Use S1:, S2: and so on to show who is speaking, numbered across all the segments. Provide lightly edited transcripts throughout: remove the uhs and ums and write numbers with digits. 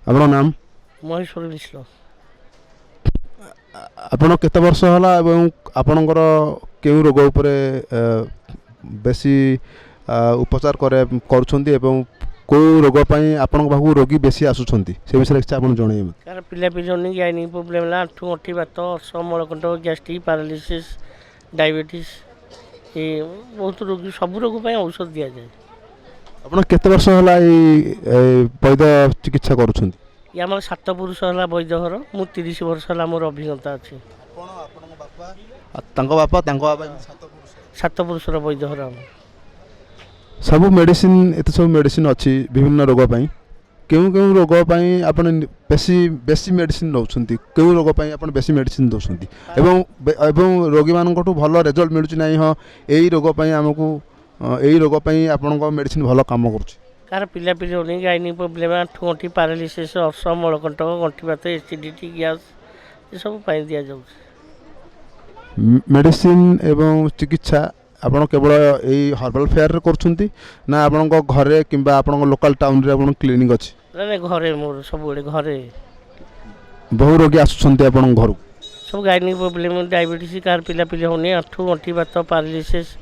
S1: आपन नाम
S2: महेश्वर मिश्र।
S1: आपन केते वर्ष होला एवं आपनकर केउ रोग उपरे बेसी उपचार करे करूछंती एवं को रोग पई आपन बाबू रोगी बेसी आसुछंती से विषय किछ आपन जणैबे।
S2: कार पिला पिलोनी गाइनिक प्रॉब्लम ला आंठू गंठी बात समलकंठ गैस्ट्रिक पैरालिसिस डायबिटीज ये बहुत रोगी सब रोग पई औषध दिया जाए।
S1: आपन केते वर्ष होला वैद्य चिकित्सा करूछंती।
S2: ये आम 7 पुरुष है वैद्य घर मु 30 वर्ष है मोर अभिज्ञता अच्छी।
S1: बापा
S2: 7 पुरुष वैद्य घर
S1: सब मेडिसिन एत सब मेडिसिन अच्छी विभिन्न रोग पई केउ केउ रोग पई आपण बेसी बेसी मेडिसिन नउछंती केउ रोग पई आपण बेसी मेडिसिन दोछंती एवं एवं रोगी मानकटू भलो रिजल्ट मिलुची नाही ह एई रोग पई हमकू एई रोग पई आपण को मेडिसिन भलो काम करूची।
S2: कार पिला पिलोनी गाइनिक प्रॉब्लम आंठू गंठी पैरालिसिस समलकंठ गंठी बात एसिडिटी गैस ये सब पई दिया जाउ।
S1: मेडिसिन एवं चिकित्सा आपण केवल एई हर्बल फेयर करछंती ना आपण को घरे किबा आपण लोकल टाउन रे आपण क्लिनिक अछि।
S2: ना घरे मोर सब घरे
S1: बहु रोगी आसुछंती आपण घर
S2: सब गाइनिक प्रॉब्लम डायबिटीज कार पिला पिली होनी आंठू गंठी बात पैरालिसिस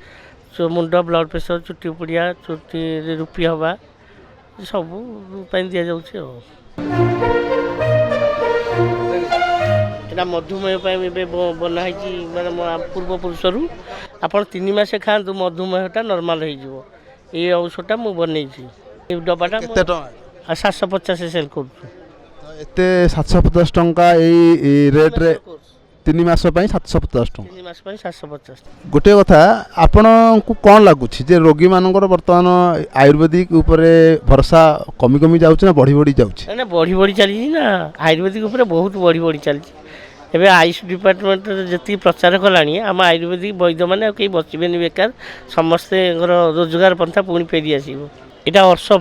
S2: मुंड ब्लड प्रेशर चुटी पुड़िया चुटी रुपी हवा सब दिया जाउछि। एटा मधुमेह बना है माने पूर्व पुरुष आप 3 मास खातु मधुमेहटा नॉर्मल हो ये औषधटा मुझे बनई डबाटा 750 सेल कर
S1: 750 टंका रेट रे 3 मास 750 टंका
S2: 3 मास 750।
S1: गोटे कथा आपण को कौन लगुच रोगी मानकर बर्तमान आयुर्वेदिक उपरे भरोसा कमी कमी जाउछ ना बढ़ी बढ़ी जाउछ।
S2: ना बढ़ी बढ़ी चली ना आयुर्वेदिक उपरे बहुत बढ़ी बढ़ी चली एवं आयुष डिपार्टमेंट जी प्रचार कलानी आम आयुर्वेदिक वैद्य मैंने कहीं बचबेनि बेकार समस्ते रोजगार पंथा पुणी फेरी आसो यहाँ अर्श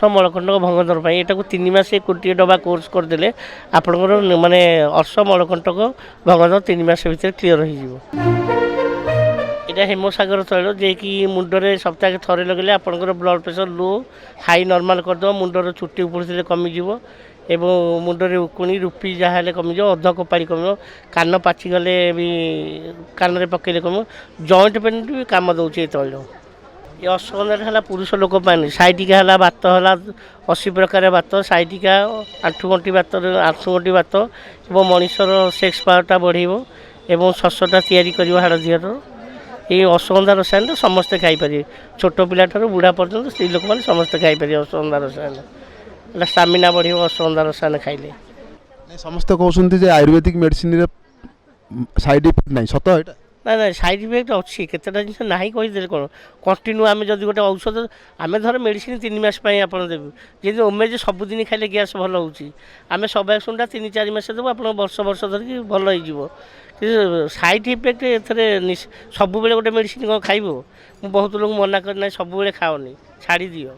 S2: मलकंटक भंगधर यहाँ 3 मास 1 डबा कोर्स करदे आपंकर माने अर्श मलकंटक भंगधर 3 मास भितर क्लीयर हो। यहाँ हेमसागर तैल जे कि मुंडरे सप्ताह थे लगे आपंकर blood pressure low high normal करदे मुंडर चुट्टी उपड़े कमिज एवं मुंडरे उकुणी रुपी जहाँ कमिज अध कपाड़ी कम कान पाचिगले भी कान में पकड़े कम जॉइंट पेन भी कम दौर ये तैल ये अश्वगंधा है पुरुष लोक साइटिका है बात है 80 प्रकार बात साइटिका आंठुगंठी बात आंठुगंठी बात एवं मनीषर सेक्स पावरटा बढ़ेब एवं शसटा तैयारी कर हाड़ झीर ये अश्वगंधा रसायन समस्ते खाईपर छोट पिला बुढ़ा पर्यटन स्त्री लोक मैंने समस्ते खाईपर अश्वगंधा रसायन स्टामिना बढ़िया अश्वगंधा रसायन खाइले
S1: समस्ते कहते आयुर्वेदिक मेडिसिन साइड इफेक्ट नहीं सत है
S2: ना ना साइड इफेक्ट अच्छी केतेटा जिन ना कहीदे कौन कंटिन्यू आम जब गोटे औषध आम धर मेडिसिन 3 मास आप देवु जी ओमेज सबुदिन खाइले गैस भल होमें सब सुनटा 3-4 मास देव आप वर्ष वर्ष धरिकी भल हो साइड इफेक्ट ए सब गोटे मेडिसिन कौन खाइब मु बहुत लोग मना करना सब खाओनी छाड़ी दियो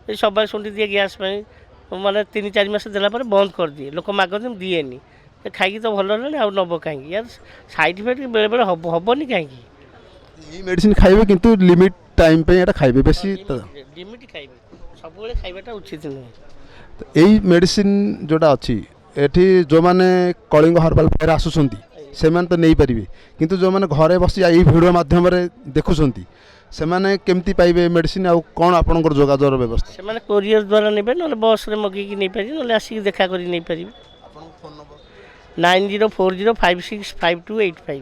S2: ये सब शुणी दिए गैस माने 3-4 मास देला बंद कर दिए लोक मागते दिएनि खाई तो भल ना आउ नब कहीं यार साइड इफेक्ट बेले बेले हेनी कहीं
S1: मेडिसिन खाइबे किंतु लिमिट टाइम पे एटा खाइबे बेसी
S2: लिमिट खाइबे सब खाइबाटा उचित नहीं।
S1: एई मेडिसिन जोटा अछि एठी जो माने कलिंग हर्बल फेयर आसुसंती से माने तो नहीं परिबे किंतु जो माने घरे बसी एई वीडियो माध्यम रे देखुसंती से माने केमती पाइबे मेडिसिन आ कोन आपनकर जोगाजोर व्यवस्था से
S2: माने कोरियर द्वारा नेबे न बस रे मगी की नहीं पारि न आसी देखा करी नहीं पारि। आपन फोन नंबर 9040565285।